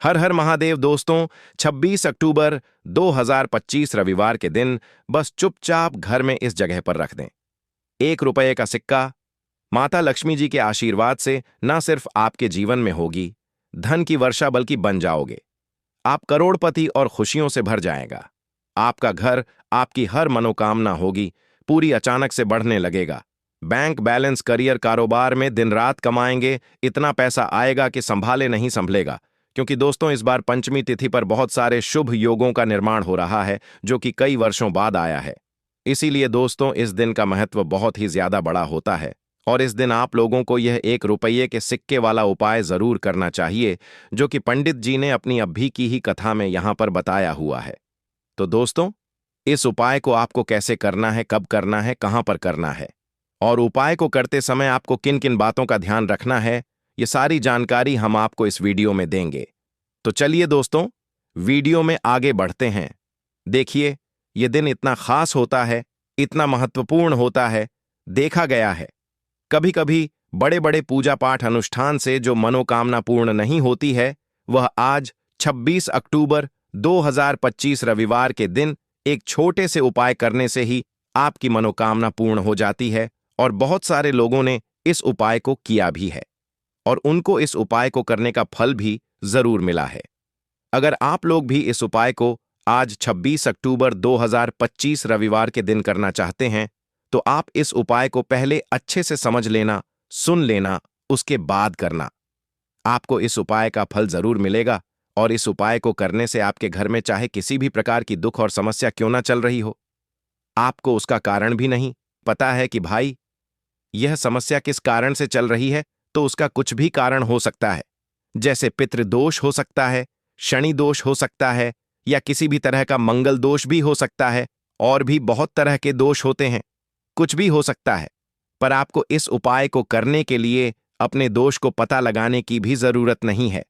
हर हर महादेव दोस्तों। 26 अक्टूबर 2025 रविवार के दिन बस चुपचाप घर में इस जगह पर रख दें। 1 रुपये का सिक्का। माता लक्ष्मी जी के आशीर्वाद से न सिर्फ आपके जीवन में होगी धन की वर्षा, बल्कि बन जाओगे आप करोड़पति और खुशियों से भर जाएगा। आपका घर, आपकी हर मनोकामना होगी पूरी, अचानक से बढ़ने लगेगा। बैंक बैलेंस, करियर, कारोबार में दिन रात कमाएंगे, इतना पैसा आएगा कि संभाले नहीं संभलेगा। क्योंकि दोस्तों, इस बार पंचमी तिथि पर बहुत सारे शुभ योगों का निर्माण हो रहा है जो कि कई वर्षों बाद आया है। इसीलिए दोस्तों, इस दिन का महत्व बहुत ही ज्यादा बड़ा होता है और इस दिन आप लोगों को यह 1 रुपये के सिक्के वाला उपाय जरूर करना चाहिए जो कि पंडित जी ने अपनी अभी की ही कथा में यहां पर बताया हुआ है। तो दोस्तों, इस उपाय को आपको कैसे करना है, कब करना है, कहां पर करना है और उपाय को करते समय आपको किन किन बातों का ध्यान रखना है, ये सारी जानकारी हम आपको इस वीडियो में देंगे। तो चलिए दोस्तों, वीडियो में आगे बढ़ते हैं। देखिए, ये दिन इतना खास होता है, इतना महत्वपूर्ण होता है। देखा गया है कभी कभी बड़े बड़े पूजा पाठ अनुष्ठान से जो मनोकामना पूर्ण नहीं होती है, वह आज 26 अक्टूबर 2025 रविवार के दिन एक छोटे से उपाय करने से ही आपकी मनोकामना पूर्ण हो जाती है। और बहुत सारे लोगों ने इस उपाय को किया भी है और उनको इस उपाय को करने का फल भी जरूर मिला है। अगर आप लोग भी इस उपाय को आज 26 अक्टूबर 2025 रविवार के दिन करना चाहते हैं, तो आप इस उपाय को पहले अच्छे से समझ लेना, सुन लेना, उसके बाद करना। आपको इस उपाय का फल जरूर मिलेगा और इस उपाय को करने से आपके घर में चाहे किसी भी प्रकार की दुख और समस्या क्यों ना चल रही हो, आपको उसका कारण भी नहीं पता है कि भाई यह समस्या किस कारण से चल रही है, तो उसका कुछ भी कारण हो सकता है। जैसे पितृदोष हो सकता है, शनि दोष हो सकता है, या किसी भी तरह का मंगल दोष भी हो सकता है, और भी बहुत तरह के दोष होते हैं, कुछ भी हो सकता है। पर आपको इस उपाय को करने के लिए अपने दोष को पता लगाने की भी जरूरत नहीं है।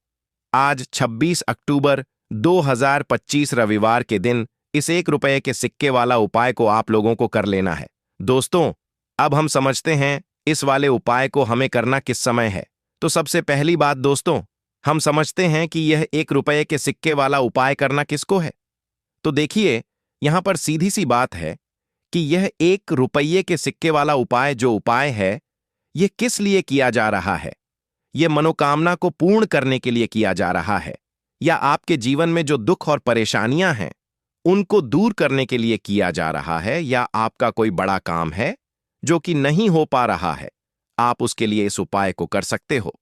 आज 26 अक्टूबर 2025 रविवार के दिन इस 1 रुपये के सिक्के वाला उपाय को आप लोगों को कर लेना है। दोस्तों, अब हम समझते हैं इस वाले उपाय को हमें करना किस समय है। तो सबसे पहली बात दोस्तों, हम समझते हैं कि यह 1 रुपये के सिक्के वाला उपाय करना किसको है। तो देखिए, यहां पर सीधी सी बात है कि यह 1 रुपये के सिक्के वाला उपाय जो उपाय है, यह किस लिए किया जा रहा है। यह मनोकामना को पूर्ण करने के लिए किया जा रहा है, या आपके जीवन में जो दुख और परेशानियां हैं उनको दूर करने के लिए किया जा रहा है, या आपका कोई बड़ा काम है जो कि नहीं हो पा रहा है, आप उसके लिए इस उपाय को कर सकते हो।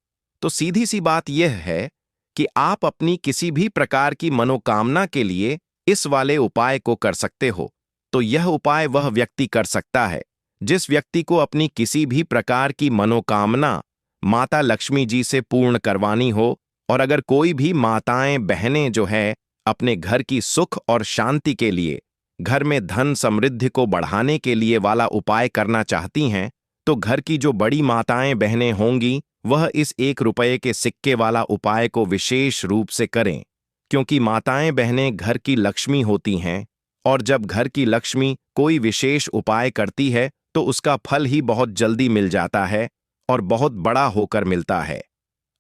तो सीधी सी बात यह है कि आप अपनी किसी भी प्रकार की मनोकामना के लिए इस वाले उपाय को कर सकते हो। तो यह उपाय वह व्यक्ति कर सकता है जिस व्यक्ति को अपनी किसी भी प्रकार की मनोकामना माता लक्ष्मी जी से पूर्ण करवानी हो। और अगर कोई भी माताएं बहनें जो है अपने घर की सुख और शांति के लिए, घर में धन समृद्धि को बढ़ाने के लिए वाला उपाय करना चाहती हैं, तो घर की जो बड़ी माताएं बहनें होंगी वह इस 1 रुपये के सिक्के वाला उपाय को विशेष रूप से करें। क्योंकि माताएं बहनें घर की लक्ष्मी होती हैं और जब घर की लक्ष्मी कोई विशेष उपाय करती है तो उसका फल ही बहुत जल्दी मिल जाता है और बहुत बड़ा होकर मिलता है।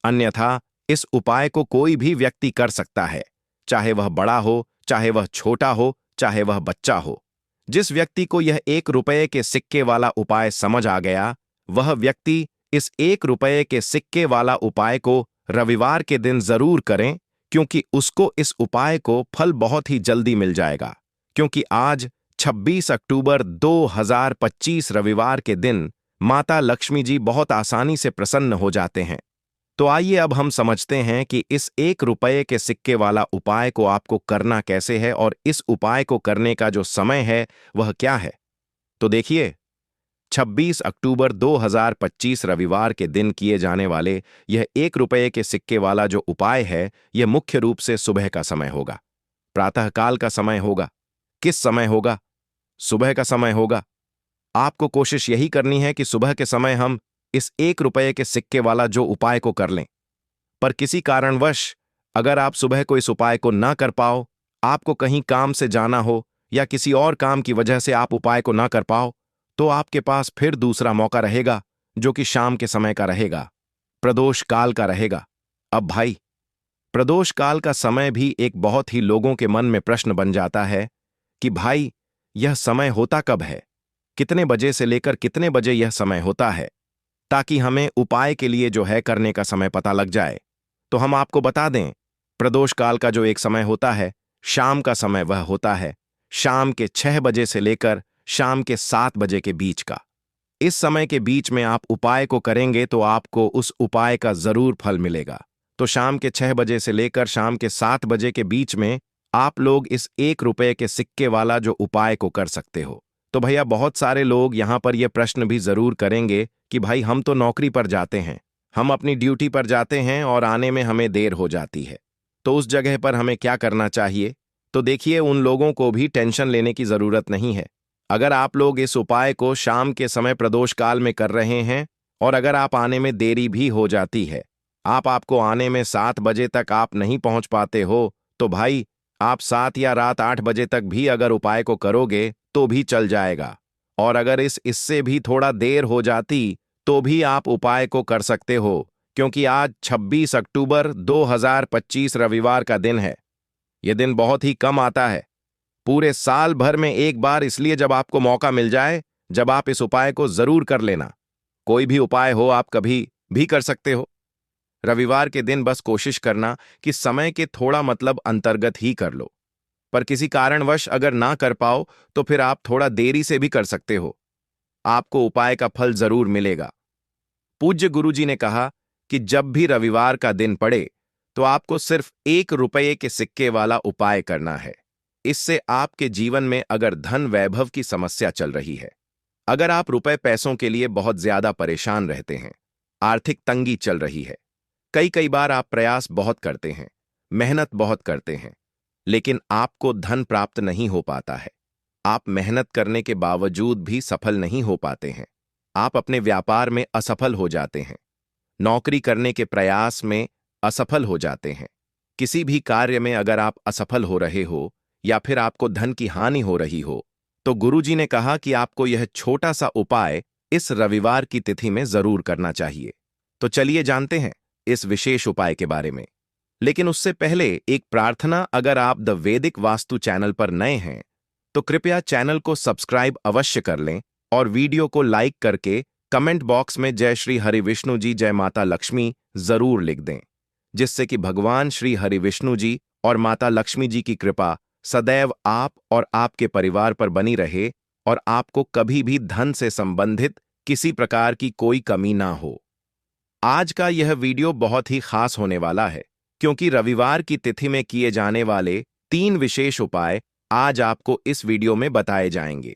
अन्यथा इस उपाय को कोई भी व्यक्ति कर सकता है, चाहे वह बड़ा हो, चाहे वह छोटा हो, चाहे वह बच्चा हो। जिस व्यक्ति को यह 1 रुपये के सिक्के वाला उपाय समझ आ गया, वह व्यक्ति इस 1 रुपये के सिक्के वाला उपाय को रविवार के दिन जरूर करें, क्योंकि उसको इस उपाय को फल बहुत ही जल्दी मिल जाएगा। क्योंकि आज 26 अक्टूबर 2025 रविवार के दिन माता लक्ष्मी जी बहुत आसानी से प्रसन्न हो जाते हैं। तो आइए अब हम समझते हैं कि इस 1 रुपये के सिक्के वाला उपाय को आपको करना कैसे है और इस उपाय को करने का जो समय है वह क्या है। तो देखिए, 26 अक्टूबर 2025 रविवार के दिन किए जाने वाले यह 1 रुपये के सिक्के वाला जो उपाय है, यह मुख्य रूप से सुबह का समय होगा, प्रातःकाल का समय होगा। किस समय होगा? सुबह का समय होगा। आपको कोशिश यही करनी है कि सुबह के समय हम इस 1 रुपये के सिक्के वाला जो उपाय को कर लें। पर किसी कारणवश अगर आप सुबह को इस उपाय को ना कर पाओ, आपको कहीं काम से जाना हो या किसी और काम की वजह से आप उपाय को ना कर पाओ, तो आपके पास फिर दूसरा मौका रहेगा जो कि शाम के समय का रहेगा, प्रदोष काल का रहेगा। अब भाई, प्रदोष काल का समय भी एक बहुत ही लोगों के मन में प्रश्न बन जाता है कि भाई, यह समय होता कब है? कितने बजे से लेकर कितने बजे यह समय होता है, ताकि हमें उपाय के लिए जो है करने का समय पता लग जाए। तो हम आपको बता दें, प्रदोष काल का जो एक समय होता है, शाम का समय, वह होता है शाम के 6 बजे से लेकर शाम के 7 बजे के बीच का। इस समय के बीच में आप उपाय को करेंगे तो आपको उस उपाय का जरूर फल मिलेगा। तो शाम के 6 बजे से लेकर शाम के 7 बजे के बीच में आप लोग इस 1 रुपये के सिक्के वाला जो उपाय को कर सकते हो। तो भैया, बहुत सारे लोग यहाँ पर यह प्रश्न भी जरूर करेंगे कि भाई, हम तो नौकरी पर जाते हैं, हम अपनी ड्यूटी पर जाते हैं और आने में हमें देर हो जाती है, तो उस जगह पर हमें क्या करना चाहिए? तो देखिए, उन लोगों को भी टेंशन लेने की जरूरत नहीं है। अगर आप लोग इस उपाय को शाम के समय प्रदोष काल में कर रहे हैं और अगर आप आने में देरी भी हो जाती है, आपको आने में 7 बजे तक आप नहीं पहुंच पाते हो, तो भाई, आप 7 या रात 8 बजे तक भी अगर उपाय को करोगे तो भी चल जाएगा। और अगर इससे भी थोड़ा देर हो जाती तो भी आप उपाय को कर सकते हो, क्योंकि आज 26 अक्टूबर 2025 रविवार का दिन है। यह दिन बहुत ही कम आता है, पूरे साल भर में एक बार, इसलिए जब आपको मौका मिल जाए, जब आप इस उपाय को जरूर कर लेना। कोई भी उपाय हो, आप कभी भी कर सकते हो। रविवार के दिन बस कोशिश करना कि समय के थोड़ा मतलब अंतर्गत ही कर लो, पर किसी कारणवश अगर ना कर पाओ तो फिर आप थोड़ा देरी से भी कर सकते हो, आपको उपाय का फल जरूर मिलेगा। पूज्य गुरुजी ने कहा कि जब भी रविवार का दिन पड़े तो आपको सिर्फ 1 रुपये के सिक्के वाला उपाय करना है। इससे आपके जीवन में अगर धन वैभव की समस्या चल रही है, अगर आप रुपए पैसों के लिए बहुत ज्यादा परेशान रहते हैं, आर्थिक तंगी चल रही है, कई कई बार आप प्रयास बहुत करते हैं, मेहनत बहुत करते हैं, लेकिन आपको धन प्राप्त नहीं हो पाता है, आप मेहनत करने के बावजूद भी सफल नहीं हो पाते हैं, आप अपने व्यापार में असफल हो जाते हैं, नौकरी करने के प्रयास में असफल हो जाते हैं, किसी भी कार्य में अगर आप असफल हो रहे हो या फिर आपको धन की हानि हो रही हो, तो गुरुजी ने कहा कि आपको यह छोटा सा उपाय इस रविवार की तिथि में जरूर करना चाहिए। तो चलिए जानते हैं इस विशेष उपाय के बारे में। लेकिन उससे पहले एक प्रार्थना, अगर आप द वैदिक वास्तु चैनल पर नए हैं तो कृपया चैनल को सब्सक्राइब अवश्य कर लें और वीडियो को लाइक करके कमेंट बॉक्स में जय श्री हरि विष्णु जी, जय माता लक्ष्मी जरूर लिख दें, जिससे कि भगवान श्री हरि विष्णु जी और माता लक्ष्मी जी की कृपा सदैव आप और आपके परिवार पर बनी रहे और आपको कभी भी धन से संबंधित किसी प्रकार की कोई कमी ना हो। आज का यह वीडियो बहुत ही खास होने वाला है, क्योंकि रविवार की तिथि में किए जाने वाले 3 विशेष उपाय आज आपको इस वीडियो में बताए जाएंगे।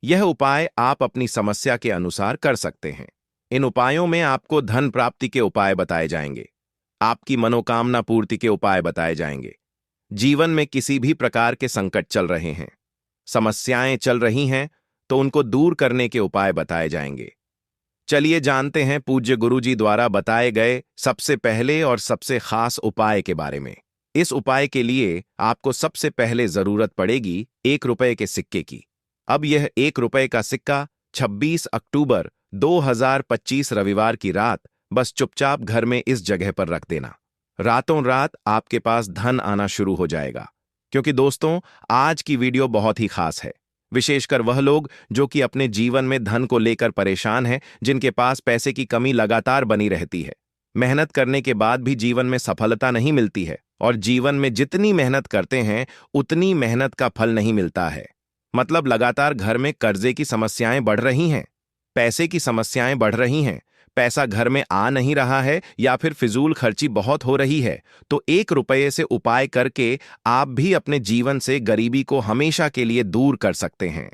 यह उपाय आप अपनी समस्या के अनुसार कर सकते हैं। इन उपायों में आपको धन प्राप्ति के उपाय बताए जाएंगे, आपकी मनोकामना पूर्ति के उपाय बताए जाएंगे, जीवन में किसी भी प्रकार के संकट चल रहे हैं, समस्याएं चल रही हैं, तो उनको दूर करने के उपाय बताए जाएंगे। चलिए जानते हैं पूज्य गुरुजी द्वारा बताए गए सबसे पहले और सबसे खास उपाय के बारे में। इस उपाय के लिए आपको सबसे पहले जरूरत पड़ेगी 1 रुपये के सिक्के की। अब यह 1 रुपये का सिक्का 26 अक्टूबर 2025 रविवार की रात बस चुपचाप घर में इस जगह पर रख देना। रातों रात आपके पास धन आना शुरू हो जाएगा। क्योंकि दोस्तों, आज की वीडियो बहुत ही खास है, विशेषकर वह लोग जो कि अपने जीवन में धन को लेकर परेशान हैं, जिनके पास पैसे की कमी लगातार बनी रहती है, मेहनत करने के बाद भी जीवन में सफलता नहीं मिलती है और जीवन में जितनी मेहनत करते हैं उतनी मेहनत का फल नहीं मिलता है। मतलब लगातार घर में कर्जे की समस्याएं बढ़ रही हैं, पैसे की समस्याएं बढ़ रही हैं, पैसा घर में आ नहीं रहा है या फिर फिजूल खर्ची बहुत हो रही है, तो 1 रुपये से उपाय करके आप भी अपने जीवन से गरीबी को हमेशा के लिए दूर कर सकते हैं।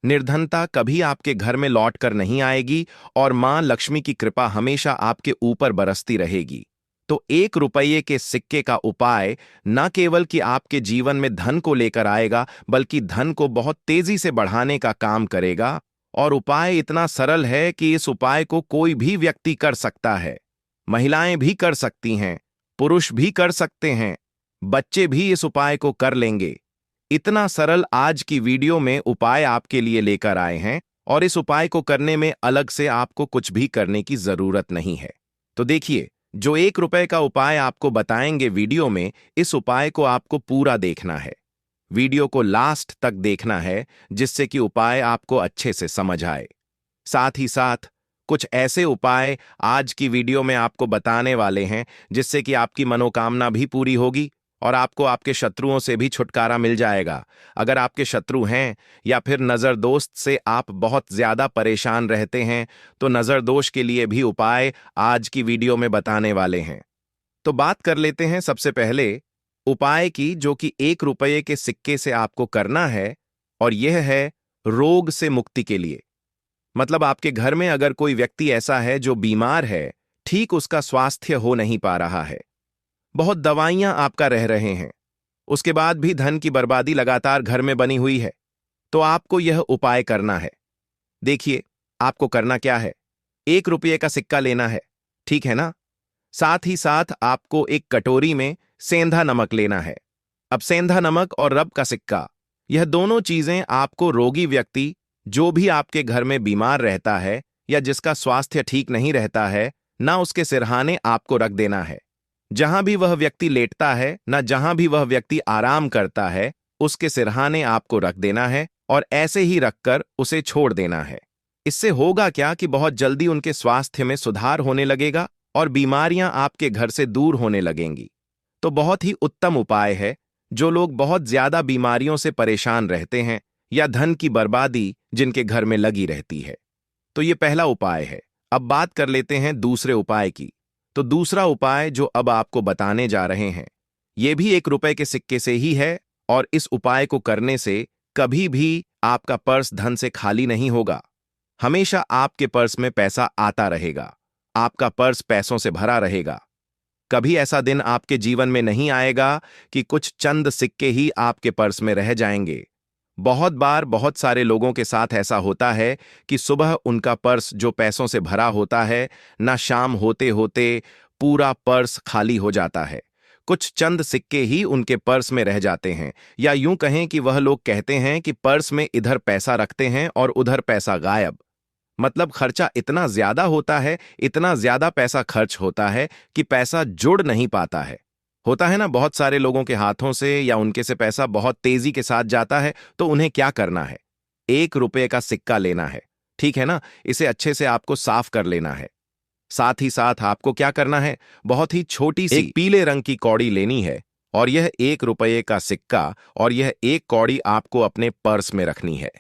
निर्धनता कभी आपके घर में लौट कर नहीं आएगी और मां लक्ष्मी की कृपा हमेशा आपके ऊपर बरसती रहेगी। तो 1 रुपये के सिक्के का उपाय न केवल कि आपके जीवन में धन को लेकर आएगा, बल्कि धन को बहुत तेजी से बढ़ाने का काम करेगा। और उपाय इतना सरल है कि इस उपाय को कोई भी व्यक्ति कर सकता है, महिलाएं भी कर सकती हैं, पुरुष भी कर सकते हैं, बच्चे भी इस उपाय को कर लेंगे। इतना सरल आज की वीडियो में उपाय आपके लिए लेकर आए हैं और इस उपाय को करने में अलग से आपको कुछ भी करने की जरूरत नहीं है। तो देखिए, जो 1 रुपए का उपाय आपको बताएंगे वीडियो में, इस उपाय को आपको पूरा देखना है। वीडियो को लास्ट तक देखना है, जिससे कि उपाय आपको अच्छे से समझ आए। साथ ही साथ कुछ ऐसे उपाय आज की वीडियो में आपको बताने वाले हैं, जिससे कि आपकी मनोकामना भी पूरी होगी और आपको आपके शत्रुओं से भी छुटकारा मिल जाएगा। अगर आपके शत्रु हैं या फिर नज़र दोस्त से आप बहुत ज्यादा परेशान रहते हैं, तो नज़र दोष के लिए भी उपाय आज की वीडियो में बताने वाले हैं। तो बात कर लेते हैं सबसे पहले उपाय की, जो कि 1 रुपये के सिक्के से आपको करना है, और यह है रोग से मुक्ति के लिए। मतलब आपके घर में अगर कोई व्यक्ति ऐसा है जो बीमार है, ठीक उसका स्वास्थ्य हो नहीं पा रहा है, बहुत दवाइयां आपका रह रहे हैं, उसके बाद भी धन की बर्बादी लगातार घर में बनी हुई है, तो आपको यह उपाय करना है। देखिए, आपको करना क्या है। 1 रुपये का सिक्का लेना है, ठीक है ना। साथ ही साथ आपको एक कटोरी में सेंधा नमक लेना है। अब सेंधा नमक और रब का सिक्का, यह दोनों चीजें आपको रोगी व्यक्ति, जो भी आपके घर में बीमार रहता है या जिसका स्वास्थ्य ठीक नहीं रहता है, ना उसके सिरहाने आपको रख देना है। जहां भी वह व्यक्ति लेटता है, ना जहां भी वह व्यक्ति आराम करता है, उसके सिरहाने आपको रख देना है और ऐसे ही रखकर उसे छोड़ देना है। इससे होगा क्या कि बहुत जल्दी उनके स्वास्थ्य में सुधार होने लगेगा और बीमारियां आपके घर से दूर होने लगेंगी। तो बहुत ही उत्तम उपाय है। जो लोग बहुत ज्यादा बीमारियों से परेशान रहते हैं या धन की बर्बादी जिनके घर में लगी रहती है, तो ये पहला उपाय है। अब बात कर लेते हैं दूसरे उपाय की। तो दूसरा उपाय जो अब आपको बताने जा रहे हैं, ये भी 1 रुपए के सिक्के से ही है, और इस उपाय को करने से कभी भी आपका पर्स धन से खाली नहीं होगा। हमेशा आपके पर्स में पैसा आता रहेगा, आपका पर्स पैसों से भरा रहेगा। कभी ऐसा दिन आपके जीवन में नहीं आएगा कि कुछ चंद सिक्के ही आपके पर्स में रह जाएंगे। बहुत बार बहुत सारे लोगों के साथ ऐसा होता है कि सुबह उनका पर्स जो पैसों से भरा होता है, ना शाम होते होते पूरा पर्स खाली हो जाता है। कुछ चंद सिक्के ही उनके पर्स में रह जाते हैं, या यूं कहें कि वह लोग कहते हैं कि पर्स में इधर पैसा रखते हैं और उधर पैसा गायब। मतलब खर्चा इतना ज्यादा होता है, इतना ज्यादा पैसा खर्च होता है कि पैसा जुड़ नहीं पाता है। होता है ना, बहुत सारे लोगों के हाथों से या उनके से पैसा बहुत तेजी के साथ जाता है, तो उन्हें क्या करना है। 1 रुपये का सिक्का लेना है, ठीक है ना। इसे अच्छे से आपको साफ कर लेना है। साथ ही साथ आपको क्या करना है, बहुत ही छोटी सी एक पीले रंग की कौड़ी लेनी है, और यह 1 रुपये का सिक्का और यह एक कौड़ी आपको अपने पर्स में रखनी है।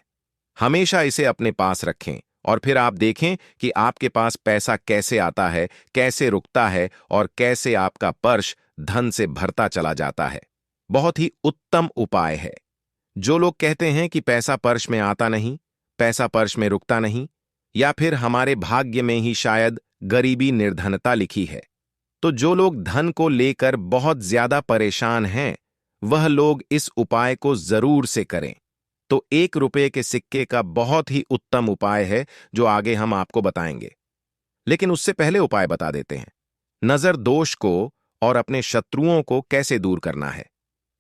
हमेशा इसे अपने पास रखें और फिर आप देखें कि आपके पास पैसा कैसे आता है, कैसे रुकता है और कैसे आपका पर्स धन से भरता चला जाता है। बहुत ही उत्तम उपाय है। जो लोग कहते हैं कि पैसा पर्स में आता नहीं, पैसा पर्स में रुकता नहीं, या फिर हमारे भाग्य में ही शायद गरीबी निर्धनता लिखी है, तो जो लोग धन को लेकर बहुत ज्यादा परेशान हैं, वह लोग इस उपाय को जरूर से करें। तो 1 रुपये के सिक्के का बहुत ही उत्तम उपाय है, जो आगे हम आपको बताएंगे। लेकिन उससे पहले उपाय बता देते हैं, नजर दोष को और अपने शत्रुओं को कैसे दूर करना है।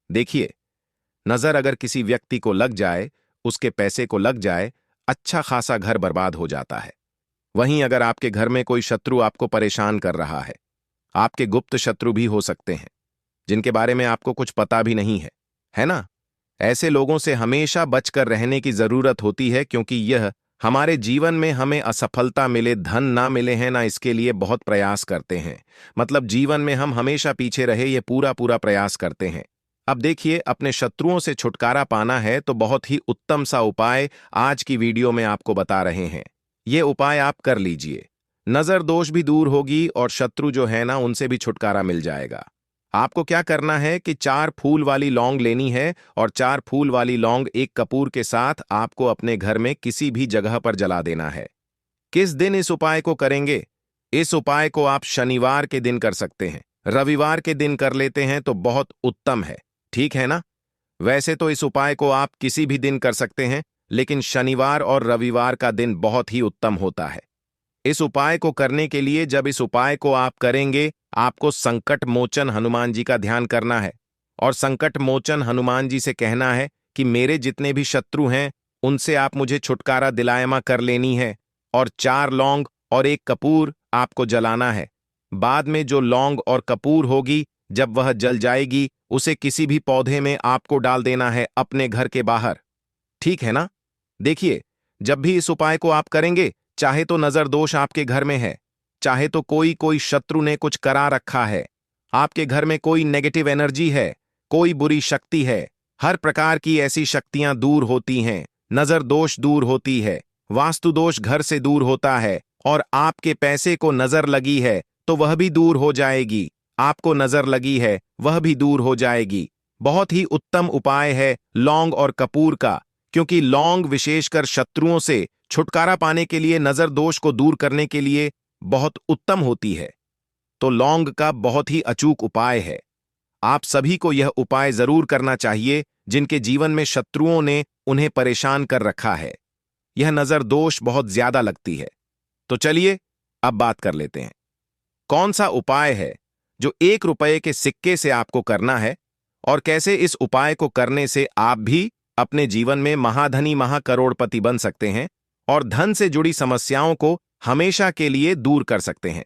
देखिए, नजर अगर किसी व्यक्ति को लग जाए, उसके पैसे को लग जाए, अच्छा खासा घर बर्बाद हो जाता है। वहीं अगर आपके घर में कोई शत्रु आपको परेशान कर रहा है, आपके गुप्त शत्रु भी हो सकते हैं, जिनके बारे में आपको कुछ पता भी नहीं है ना। ऐसे लोगों से हमेशा बचकर रहने की जरूरत होती है, क्योंकि यह हमारे जीवन में हमें असफलता मिले, धन ना मिले हैं ना, इसके लिए बहुत प्रयास करते हैं। मतलब जीवन में हम हमेशा पीछे रहे, ये पूरा पूरा प्रयास करते हैं। अब देखिए, अपने शत्रुओं से छुटकारा पाना है तो बहुत ही उत्तम सा उपाय आज की वीडियो में आपको बता रहे हैं। ये उपाय आप कर लीजिए, नजर दोष भी दूर होगी और शत्रु जो है ना, उनसे भी छुटकारा मिल जाएगा। आपको क्या करना है कि 4 फूल वाली लौंग लेनी है, और 4 फूल वाली लौंग एक कपूर के साथ आपको अपने घर में किसी भी जगह पर जला देना है। किस दिन इस उपाय को करेंगे? इस उपाय को आप शनिवार के दिन कर सकते हैं। रविवार के दिन कर लेते हैं तो बहुत उत्तम है, ठीक है ना। वैसे तो इस उपाय को आप किसी भी दिन कर सकते हैं, लेकिन शनिवार और रविवार का दिन बहुत ही उत्तम होता है। इस उपाय को करने के लिए जब इस उपाय को आप करेंगे, आपको संकट मोचन हनुमान जी का ध्यान करना है, और संकट मोचन हनुमान जी से कहना है कि मेरे जितने भी शत्रु हैं, उनसे आप मुझे छुटकारा दिलायमा कर लेनी है, और 4 लौंग और 1 कपूर आपको जलाना है। बाद में जो लौंग और कपूर होगी, जब वह जल जाएगी, उसे किसी भी पौधे में आपको डाल देना है अपने घर के बाहर। ठीक है ना? देखिए, जब भी इस उपाय को आप करेंगे, चाहे तो नजर दोष आपके घर में है, चाहे तो कोई कोई शत्रु ने कुछ करा रखा है, आपके घर में कोई नेगेटिव एनर्जी है, कोई बुरी शक्ति है, हर प्रकार की ऐसी शक्तियां दूर होती हैं, नजर दोष दूर होती है, वास्तु दोष घर से दूर होता है, और आपके पैसे को नजर लगी है तो वह भी दूर हो जाएगी, आपको नजर लगी है वह भी दूर हो जाएगी। बहुत ही उत्तम उपाय है लौंग और कपूर का, क्योंकि लौंग विशेषकर शत्रुओं से छुटकारा पाने के लिए, नजर दोष को दूर करने के लिए बहुत उत्तम होती है। तो लौंग का बहुत ही अचूक उपाय है। आप सभी को यह उपाय जरूर करना चाहिए जिनके जीवन में शत्रुओं ने उन्हें परेशान कर रखा है। यह नजर दोष बहुत ज्यादा लगती है। तो चलिए अब बात कर लेते हैं, कौन सा उपाय है जो 1 रुपये के सिक्के से आपको करना है, और कैसे इस उपाय को करने से आप भी अपने जीवन में महाधनी महाकरोड़पति बन सकते हैं और धन से जुड़ी समस्याओं को हमेशा के लिए दूर कर सकते हैं।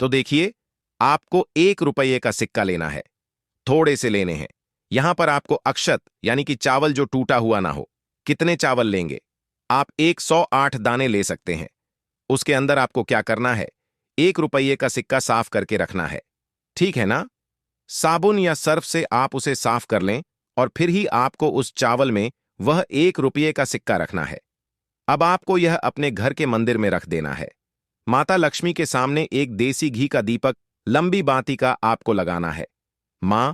तो देखिए, आपको 1 रुपये का सिक्का लेना है, थोड़े से लेने हैं। यहां पर आपको अक्षत यानी कि चावल जो टूटा हुआ ना हो। कितने चावल लेंगे? आप 108 दाने ले सकते हैं। उसके अंदर आपको क्या करना है? 1 रुपये का सिक्का साफ करके रखना है। ठीक है ना? साबुन या सर्फ से आप उसे साफ कर लें और फिर ही आपको उस चावल में वह 1 रुपये का सिक्का रखना है। अब आपको यह अपने घर के मंदिर में रख देना है। माता लक्ष्मी के सामने एक देसी घी का दीपक लंबी बाती का आपको लगाना है। मां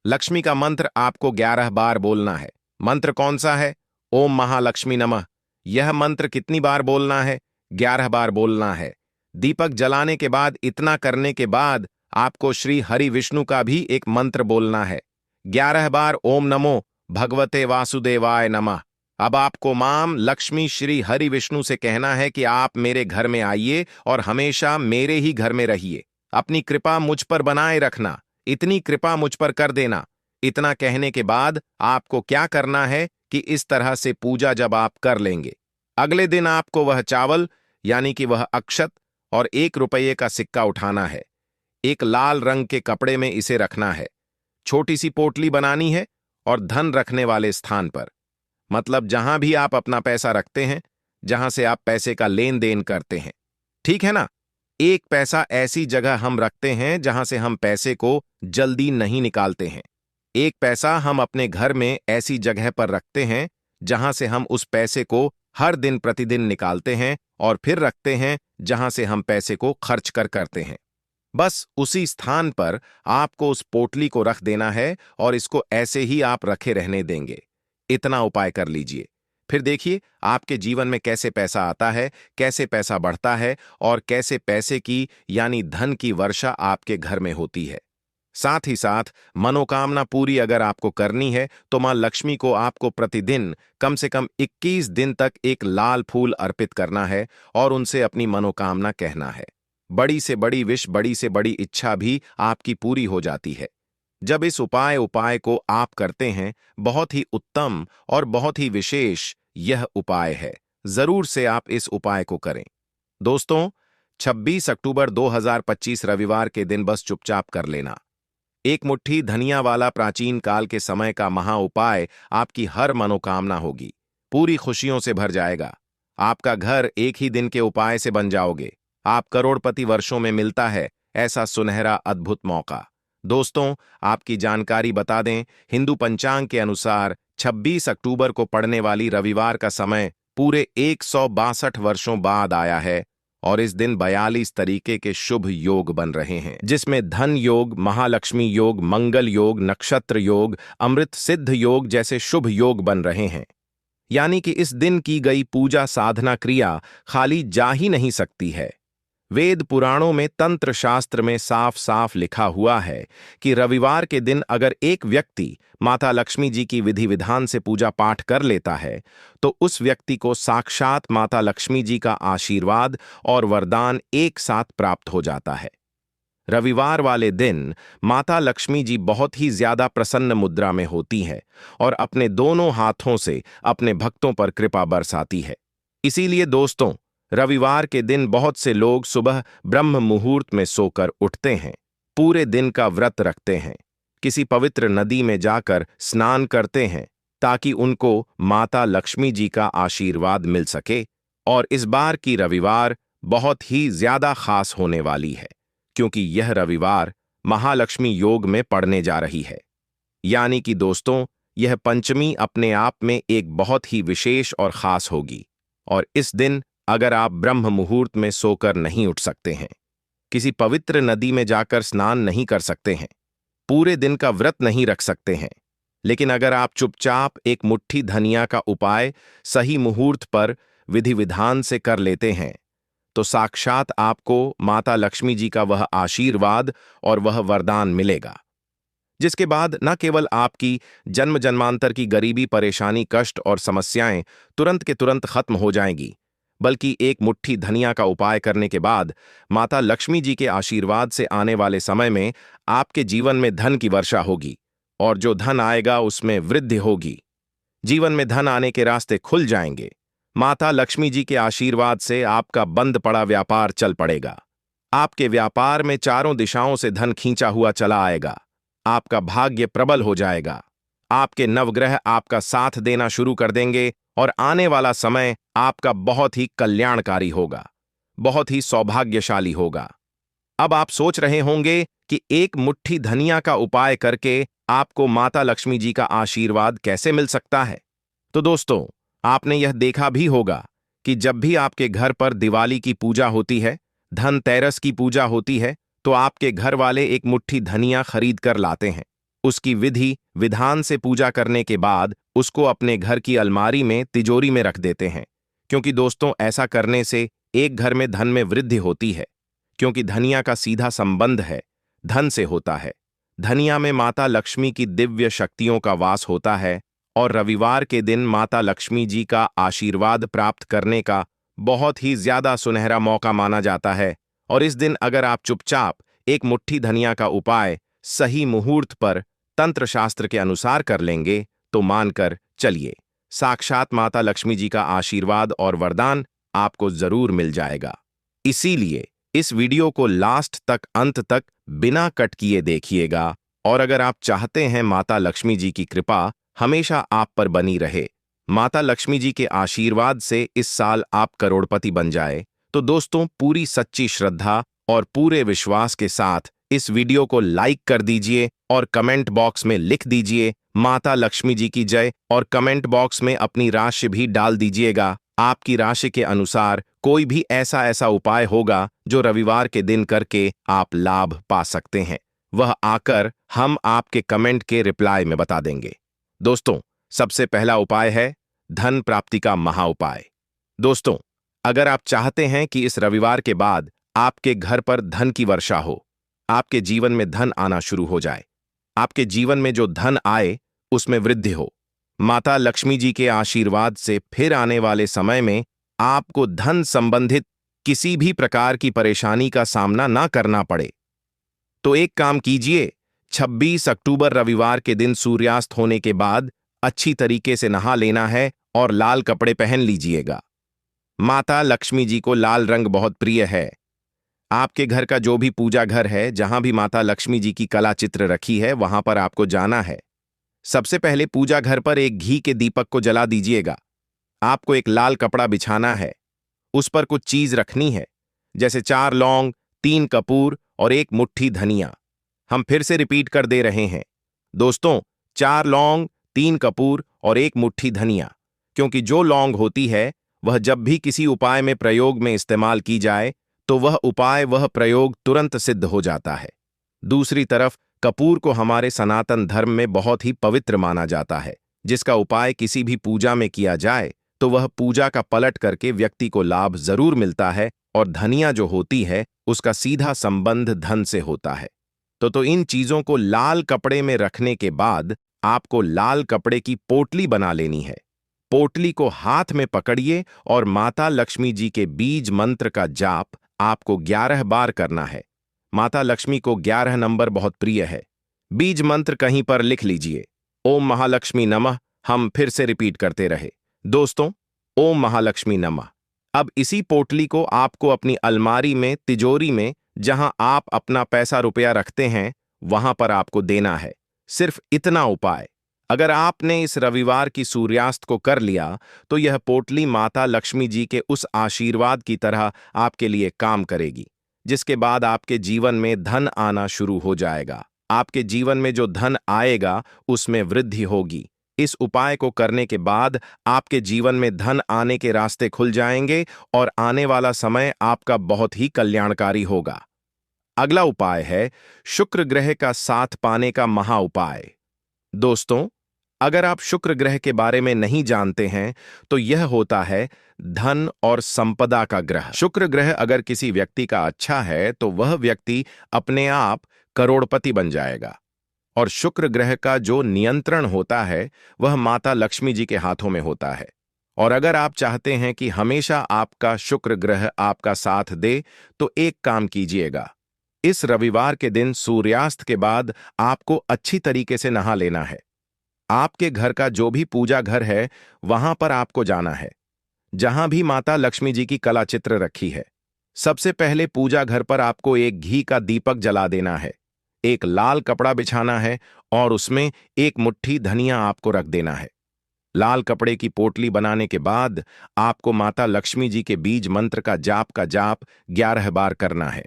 लक्ष्मी का मंत्र आपको 11 बार बोलना है। मंत्र कौन सा है? ओम महालक्ष्मी नमः। यह मंत्र कितनी बार बोलना है? 11 बार बोलना है। दीपक जलाने के बाद, इतना करने के बाद आपको श्री हरि विष्णु का भी एक मंत्र बोलना है। 11 बार ओम नमो भगवते वासुदेवाय नमः। अब आपको मां लक्ष्मी श्री हरि विष्णु से कहना है कि आप मेरे घर में आइए और हमेशा मेरे ही घर में रहिए। अपनी कृपा मुझ पर बनाए रखना, इतनी कृपा मुझ पर कर देना। इतना कहने के बाद आपको क्या करना है कि इस तरह से पूजा जब आप कर लेंगे, अगले दिन आपको वह चावल यानी कि वह अक्षत और 1 रुपये का सिक्का उठाना है। एक लाल रंग के कपड़े में इसे रखना है। छोटी सी पोटली बनानी है और धन रखने वाले स्थान पर, मतलब जहां भी आप अपना पैसा रखते हैं, जहां से आप पैसे का लेन देन करते हैं, ठीक है ना? 1 पैसा ऐसी जगह हम रखते हैं जहां से हम पैसे को जल्दी नहीं निकालते हैं। 1 पैसा हम अपने घर में ऐसी जगह पर रखते हैं जहां से हम उस पैसे को हर दिन प्रतिदिन निकालते हैं और फिर रखते हैं जहां से हम पैसे को खर्च करते हैं। बस उसी स्थान पर आपको उस पोटली को रख देना है और इसको ऐसे ही आप रखे रहने देंगे। इतना उपाय कर लीजिए, फिर देखिए आपके जीवन में कैसे पैसा आता है, कैसे पैसा बढ़ता है और कैसे पैसे की यानी धन की वर्षा आपके घर में होती है। साथ ही साथ मनोकामना पूरी अगर आपको करनी है तो मां लक्ष्मी को आपको प्रतिदिन कम से कम 21 दिन तक एक लाल फूल अर्पित करना है और उनसे अपनी मनोकामना कहना है। बड़ी से बड़ी विश, बड़ी से बड़ी इच्छा भी आपकी पूरी हो जाती है जब इस उपाय को आप करते हैं। बहुत ही उत्तम और बहुत ही विशेष यह उपाय है। जरूर से आप इस उपाय को करें। दोस्तों, 26 अक्टूबर 2025 रविवार के दिन बस चुपचाप कर लेना। एक मुट्ठी धनिया वाला प्राचीन काल के समय का महा उपाय आपकी हर मनोकामना होगी, पूरी खुशियों से भर जाएगा। आपका घर एक ही दिन के उपाय से बन जाओगे। आप करोड़पति वर्षों में मिलता है ऐसा सुनहरा अद्भुत मौका। दोस्तों, आपकी जानकारी बता दें, हिंदू पंचांग के अनुसार 26 अक्टूबर को पड़ने वाली रविवार का समय पूरे 162 वर्षों बाद आया है और इस दिन 42 तरीके के शुभ योग बन रहे हैं, जिसमें धन योग, महालक्ष्मी योग, मंगल योग, नक्षत्र योग, अमृत सिद्ध योग जैसे शुभ योग बन रहे हैं। यानी कि इस दिन की गई पूजा साधना क्रिया खाली जा ही नहीं सकती है। वेद पुराणों में, तंत्र शास्त्र में साफ साफ लिखा हुआ है कि रविवार के दिन अगर एक व्यक्ति माता लक्ष्मी जी की विधि विधान से पूजा पाठ कर लेता है तो उस व्यक्ति को साक्षात माता लक्ष्मी जी का आशीर्वाद और वरदान एक साथ प्राप्त हो जाता है। रविवार वाले दिन माता लक्ष्मी जी बहुत ही ज्यादा प्रसन्न मुद्रा में होती है और अपने दोनों हाथों से अपने भक्तों पर कृपा बरसाती है। इसीलिए दोस्तों, रविवार के दिन बहुत से लोग सुबह ब्रह्म मुहूर्त में सोकर उठते हैं, पूरे दिन का व्रत रखते हैं, किसी पवित्र नदी में जाकर स्नान करते हैं ताकि उनको माता लक्ष्मी जी का आशीर्वाद मिल सके। और इस बार की रविवार बहुत ही ज्यादा खास होने वाली है, क्योंकि यह रविवार महालक्ष्मी योग में पड़ने जा रही है। यानी कि दोस्तों, यह पंचमी अपने आप में एक बहुत ही विशेष और खास होगी। और इस दिन अगर आप ब्रह्म मुहूर्त में सोकर नहीं उठ सकते हैं, किसी पवित्र नदी में जाकर स्नान नहीं कर सकते हैं, पूरे दिन का व्रत नहीं रख सकते हैं, लेकिन अगर आप चुपचाप एक मुट्ठी धनिया का उपाय सही मुहूर्त पर विधि विधान से कर लेते हैं, तो साक्षात आपको माता लक्ष्मी जी का वह आशीर्वाद और वह वरदान मिलेगा, जिसके बाद न केवल आपकी जन्म जन्मांतर की गरीबी, परेशानी, कष्ट और समस्याएं तुरंत के तुरंत खत्म हो जाएंगी, बल्कि एक मुट्ठी धनिया का उपाय करने के बाद माता लक्ष्मी जी के आशीर्वाद से आने वाले समय में आपके जीवन में धन की वर्षा होगी, और जो धन आएगा उसमें वृद्धि होगी। जीवन में धन आने के रास्ते खुल जाएंगे। माता लक्ष्मी जी के आशीर्वाद से आपका बंद पड़ा व्यापार चल पड़ेगा। आपके व्यापार में चारों दिशाओं से धन खींचा हुआ चला आएगा। आपका भाग्य प्रबल हो जाएगा। आपके नवग्रह आपका साथ देना शुरू कर देंगे और आने वाला समय आपका बहुत ही कल्याणकारी होगा, बहुत ही सौभाग्यशाली होगा। अब आप सोच रहे होंगे कि एक मुट्ठी धनिया का उपाय करके आपको माता लक्ष्मी जी का आशीर्वाद कैसे मिल सकता है। तो दोस्तों, आपने यह देखा भी होगा कि जब भी आपके घर पर दिवाली की पूजा होती है, धनतेरस की पूजा होती है, तो आपके घर वाले एक मुट्ठी धनिया खरीद कर लाते हैं। उसकी विधि विधान से पूजा करने के बाद उसको अपने घर की अलमारी में, तिजोरी में रख देते हैं, क्योंकि दोस्तों ऐसा करने से एक घर में धन में वृद्धि होती है, क्योंकि धनिया का सीधा संबंध है धन से होता है। धनिया में माता लक्ष्मी की दिव्य शक्तियों का वास होता है, और रविवार के दिन माता लक्ष्मी जी का आशीर्वाद प्राप्त करने का बहुत ही ज्यादा सुनहरा मौका माना जाता है। और इस दिन अगर आप चुपचाप एक मुट्ठी धनिया का उपाय सही मुहूर्त पर तंत्र शास्त्र के अनुसार कर लेंगे, तो मानकर चलिए साक्षात माता लक्ष्मी जी का आशीर्वाद और वरदान आपको जरूर मिल जाएगा। इसीलिए इस वीडियो को लास्ट तक, अंत तक बिना कट किए देखिएगा। और अगर आप चाहते हैं माता लक्ष्मी जी की कृपा हमेशा आप पर बनी रहे, माता लक्ष्मी जी के आशीर्वाद से इस साल आप करोड़पति बन जाए, तो दोस्तों पूरी सच्ची श्रद्धा और पूरे विश्वास के साथ इस वीडियो को लाइक कर दीजिए और कमेंट बॉक्स में लिख दीजिए माता लक्ष्मी जी की जय, और कमेंट बॉक्स में अपनी राशि भी डाल दीजिएगा। आपकी राशि के अनुसार कोई भी ऐसा उपाय होगा जो रविवार के दिन करके आप लाभ पा सकते हैं, वह आकर हम आपके कमेंट के रिप्लाई में बता देंगे। दोस्तों, सबसे पहला उपाय है धन प्राप्ति का महा उपाय। दोस्तों, अगर आप चाहते हैं कि इस रविवार के बाद आपके घर पर धन की वर्षा हो, आपके जीवन में धन आना शुरू हो जाए, आपके जीवन में जो धन आए उसमें वृद्धि हो, माता लक्ष्मी जी के आशीर्वाद से फिर आने वाले समय में आपको धन संबंधित किसी भी प्रकार की परेशानी का सामना ना करना पड़े, तो एक काम कीजिए, 26 अक्टूबर रविवार के दिन सूर्यास्त होने के बाद अच्छी तरीके से नहा लेना है और लाल कपड़े पहन लीजिएगा। माता लक्ष्मी जी को लाल रंग बहुत प्रिय है। आपके घर का जो भी पूजा घर है, जहां भी माता लक्ष्मी जी की कला चित्र रखी है, वहां पर आपको जाना है। सबसे पहले पूजा घर पर एक घी के दीपक को जला दीजिएगा। आपको एक लाल कपड़ा बिछाना है, उस पर कुछ चीज रखनी है, जैसे 4 लौंग, 3 कपूर और एक मुट्ठी धनिया। हम फिर से रिपीट कर दे रहे हैं दोस्तों, 4 लौंग, 3 कपूर और एक मुट्ठी धनिया, क्योंकि जो लौंग होती है वह जब भी किसी उपाय में प्रयोग में इस्तेमाल की जाए तो वह उपाय, वह प्रयोग तुरंत सिद्ध हो जाता है। दूसरी तरफ कपूर को हमारे सनातन धर्म में बहुत ही पवित्र माना जाता है, जिसका उपाय किसी भी पूजा में किया जाए तो वह पूजा का पलट करके व्यक्ति को लाभ जरूर मिलता है, और धनिया जो होती है उसका सीधा संबंध धन से होता है। तो इन चीजों को लाल कपड़े में रखने के बाद आपको लाल कपड़े की पोटली बना लेनी है। पोटली को हाथ में पकड़िए और माता लक्ष्मी जी के बीज मंत्र का जाप आपको 11 बार करना है। माता लक्ष्मी को 11 नंबर बहुत प्रिय है। बीज मंत्र कहीं पर लिख लीजिए, ओम महालक्ष्मी नमः। हम फिर से रिपीट करते रहे दोस्तों, ओम महालक्ष्मी नमः। अब इसी पोटली को आपको अपनी अलमारी में, तिजोरी में, जहां आप अपना पैसा रुपया रखते हैं, वहां पर आपको देना है। सिर्फ इतना उपाय अगर आपने इस रविवार की सूर्यास्त को कर लिया, तो यह पोटली माता लक्ष्मी जी के उस आशीर्वाद की तरह आपके लिए काम करेगी, जिसके बाद आपके जीवन में धन आना शुरू हो जाएगा। आपके जीवन में जो धन आएगा उसमें वृद्धि होगी। इस उपाय को करने के बाद आपके जीवन में धन आने के रास्ते खुल जाएंगे और आने वाला समय आपका बहुत ही कल्याणकारी होगा। अगला उपाय है शुक्र ग्रह का साथ पाने का महा उपाय। दोस्तों, अगर आप शुक्र ग्रह के बारे में नहीं जानते हैं, तो यह होता है धन और संपदा का ग्रह। शुक्र ग्रह अगर किसी व्यक्ति का अच्छा है तो वह व्यक्ति अपने आप करोड़पति बन जाएगा। और शुक्र ग्रह का जो नियंत्रण होता है वह माता लक्ष्मी जी के हाथों में होता है। और अगर आप चाहते हैं कि हमेशा आपका शुक्र ग्रह आपका साथ दे, तो एक काम कीजिएगा। इस रविवार के दिन सूर्यास्त के बाद आपको अच्छी तरीके से नहा लेना है। आपके घर का जो भी पूजा घर है वहां पर आपको जाना है, जहां भी माता लक्ष्मी जी की कला चित्र रखी है। सबसे पहले पूजा घर पर आपको एक घी का दीपक जला देना है, एक लाल कपड़ा बिछाना है और उसमें एक मुट्ठी धनिया आपको रख देना है। लाल कपड़े की पोटली बनाने के बाद आपको माता लक्ष्मी जी के बीज मंत्र का जाप 11 बार करना है।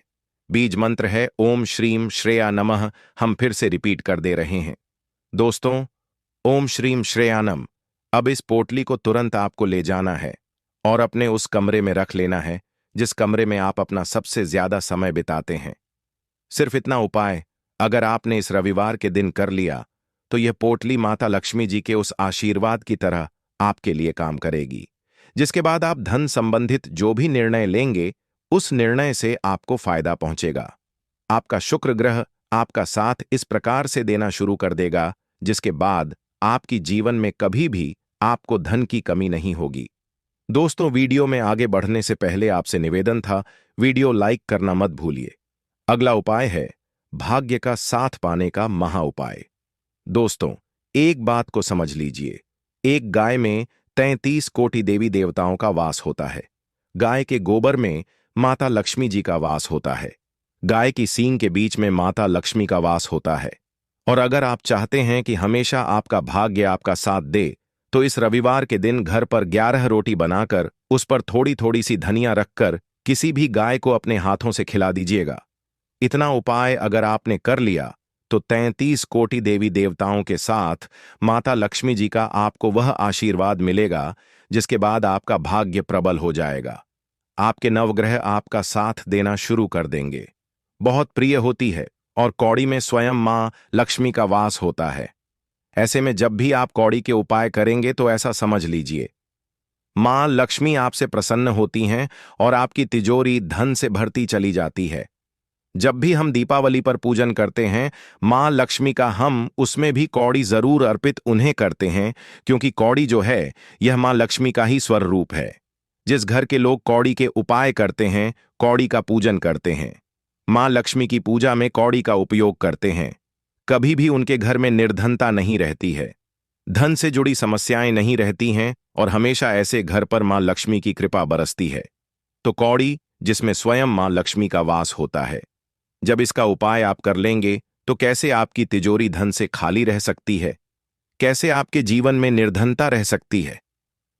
बीज मंत्र है ओम श्रीम श्रेया नमः। हम फिर से रिपीट कर दे रहे हैं। दोस्तों, ओम श्रीम श्रेयानम। अब इस पोटली को तुरंत आपको ले जाना है और अपने उस कमरे में रख लेना है जिस कमरे में आप अपना सबसे ज्यादा समय बिताते हैं। सिर्फ इतना उपाय अगर आपने इस रविवार के दिन कर लिया, तो यह पोटली माता लक्ष्मी जी के उस आशीर्वाद की तरह आपके लिए काम करेगी, जिसके बाद आप धन संबंधित जो भी निर्णय लेंगे उस निर्णय से आपको फायदा पहुंचेगा। आपका शुक्र ग्रह आपका साथ इस प्रकार से देना शुरू कर देगा, जिसके बाद आपकी जीवन में कभी भी आपको धन की कमी नहीं होगी। दोस्तों, वीडियो में आगे बढ़ने से पहले आपसे निवेदन था, वीडियो लाइक करना मत भूलिए। अगला उपाय है भाग्य का साथ पाने का महा उपाय। दोस्तों, एक बात को समझ लीजिए, एक गाय में 33 कोटि देवी देवताओं का वास होता है। गाय के गोबर में माता लक्ष्मी जी का वास होता है। गाय की सींग के बीच में माता लक्ष्मी का वास होता है। और अगर आप चाहते हैं कि हमेशा आपका भाग्य आपका साथ दे, तो इस रविवार के दिन घर पर 11 रोटी बनाकर उस पर थोड़ी थोड़ी सी धनिया रखकर किसी भी गाय को अपने हाथों से खिला दीजिएगा। इतना उपाय अगर आपने कर लिया, तो 33 कोटि देवी देवताओं के साथ माता लक्ष्मी जी का आपको वह आशीर्वाद मिलेगा, जिसके बाद आपका भाग्य प्रबल हो जाएगा। आपके नवग्रह आपका साथ देना शुरू कर देंगे। बहुत प्रिय होती है और कौड़ी में स्वयं मां लक्ष्मी का वास होता है। ऐसे में जब भी आप कौड़ी के उपाय करेंगे तो ऐसा समझ लीजिए, मां लक्ष्मी आपसे प्रसन्न होती हैं और आपकी तिजोरी धन से भरती चली जाती है। जब भी हम दीपावली पर पूजन करते हैं मां लक्ष्मी का, हम उसमें भी कौड़ी जरूर अर्पित उन्हें करते हैं, क्योंकि कौड़ी जो है यह मां लक्ष्मी का ही स्वर रूप है। जिस घर के लोग कौड़ी के उपाय करते हैं, कौड़ी का पूजन करते हैं, मां लक्ष्मी की पूजा में कौड़ी का उपयोग करते हैं, कभी भी उनके घर में निर्धनता नहीं रहती है, धन से जुड़ी समस्याएं नहीं रहती हैं और हमेशा ऐसे घर पर मां लक्ष्मी की कृपा बरसती है। तो कौड़ी जिसमें स्वयं मां लक्ष्मी का वास होता है, जब इसका उपाय आप कर लेंगे तो कैसे आपकी तिजोरी धन से खाली रह सकती है, कैसे आपके जीवन में निर्धनता रह सकती है।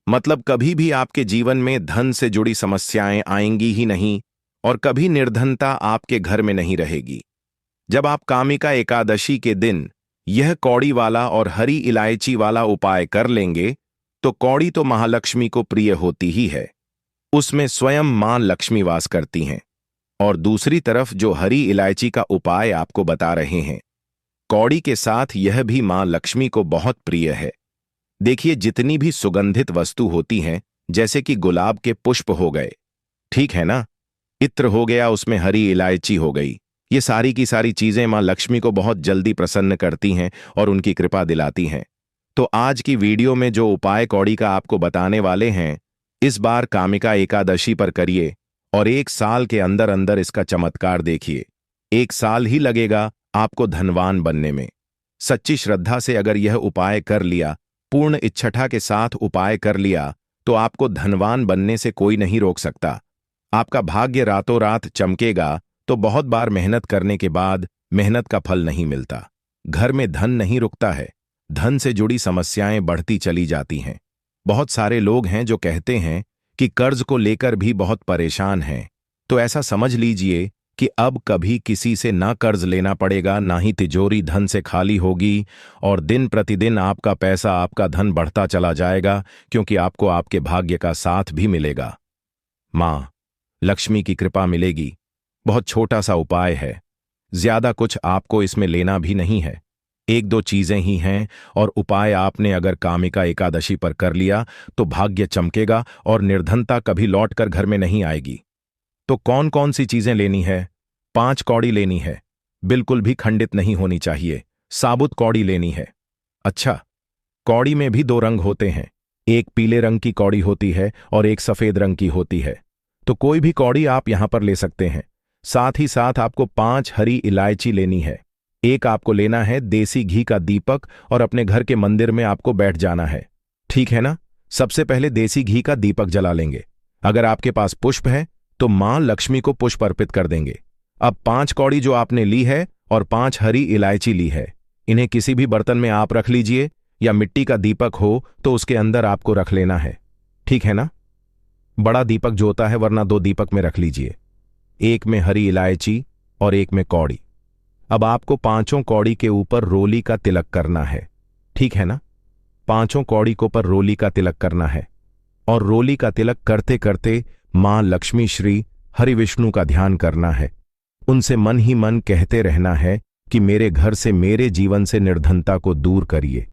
मतलब कभी भी आपके जीवन में धन से जुड़ी समस्याएं आएंगी ही नहीं और कभी निर्धनता आपके घर में नहीं रहेगी। जब आप कामिका एकादशी के दिन यह कौड़ी वाला और हरी इलायची वाला उपाय कर लेंगे, तो कौड़ी तो महालक्ष्मी को प्रिय होती ही है, उसमें स्वयं मां लक्ष्मी वास करती हैं। और दूसरी तरफ जो हरी इलायची का उपाय आपको बता रहे हैं, कौड़ी के साथ यह भी मां लक्ष्मी को बहुत प्रिय है। देखिए, जितनी भी सुगंधित वस्तु होती हैं, जैसे कि गुलाब के पुष्प हो गए, ठीक है ना, इत्र हो गया, उसमें हरी इलायची हो गई, ये सारी की सारी चीजें मां लक्ष्मी को बहुत जल्दी प्रसन्न करती हैं और उनकी कृपा दिलाती हैं। तो आज की वीडियो में जो उपाय कौड़ी का आपको बताने वाले हैं, इस बार कामिका एकादशी पर करिए और 1 साल के अंदर अंदर इसका चमत्कार देखिए। 1 साल ही लगेगा आपको धनवान बनने में। सच्ची श्रद्धा से अगर यह उपाय कर लिया, पूर्ण इच्छा के साथ उपाय कर लिया, तो आपको धनवान बनने से कोई नहीं रोक सकता। आपका भाग्य रातों रात चमकेगा तो बहुत बार मेहनत करने के बाद मेहनत का फल नहीं मिलता। घर में धन नहीं रुकता है, धन से जुड़ी समस्याएं बढ़ती चली जाती हैं। बहुत सारे लोग हैं जो कहते हैं कि कर्ज को लेकर भी बहुत परेशान हैं, तो ऐसा समझ लीजिए कि अब कभी किसी से ना कर्ज लेना पड़ेगा, ना ही तिजोरी धन से खाली होगी, और दिन प्रतिदिन आपका पैसा, आपका धन बढ़ता चला जाएगा, क्योंकि आपको आपके भाग्य का साथ भी मिलेगा। माँ लक्ष्मी की कृपा मिलेगी। बहुत छोटा सा उपाय है, ज्यादा कुछ आपको इसमें लेना भी नहीं है। एक दो चीजें ही हैं, और उपाय आपने अगर कामिका एकादशी पर कर लिया तो भाग्य चमकेगा और निर्धनता कभी लौटकर घर में नहीं आएगी। तो कौन कौन सी चीजें लेनी है? 5 कौड़ी लेनी है, बिल्कुल भी खंडित नहीं होनी चाहिए। साबुत कौड़ी लेनी है। अच्छा, कौड़ी में भी 2 रंग होते हैं, एक पीले रंग की कौड़ी होती है और एक सफेद रंग की होती है। तो कोई भी कौड़ी आप यहां पर ले सकते हैं। साथ ही साथ आपको 5 हरी इलायची लेनी है। एक आपको लेना है देसी घी का दीपक, और अपने घर के मंदिर में आपको बैठ जाना है। ठीक है ना? सबसे पहले देसी घी का दीपक जला लेंगे। अगर आपके पास पुष्प है तो मां लक्ष्मी को पुष्प अर्पित कर देंगे। अब 5 कौड़ी जो आपने ली है और 5 हरी इलायची ली है, इन्हें किसी भी बर्तन में आप रख लीजिए, या मिट्टी का दीपक हो तो उसके अंदर आपको रख लेना है। ठीक है ना? बड़ा दीपक जो होता है, वरना 2 दीपक में रख लीजिए, एक में हरी इलायची और एक में कौड़ी। अब आपको 5 कौड़ी के ऊपर रोली का तिलक करना है। ठीक है ना? 5 कौड़ी के ऊपर रोली का तिलक करना है, और रोली का तिलक करते करते मां लक्ष्मी श्री हरि विष्णु का ध्यान करना है। उनसे मन ही मन कहते रहना है कि मेरे घर से, मेरे जीवन से निर्धनता को दूर करिए।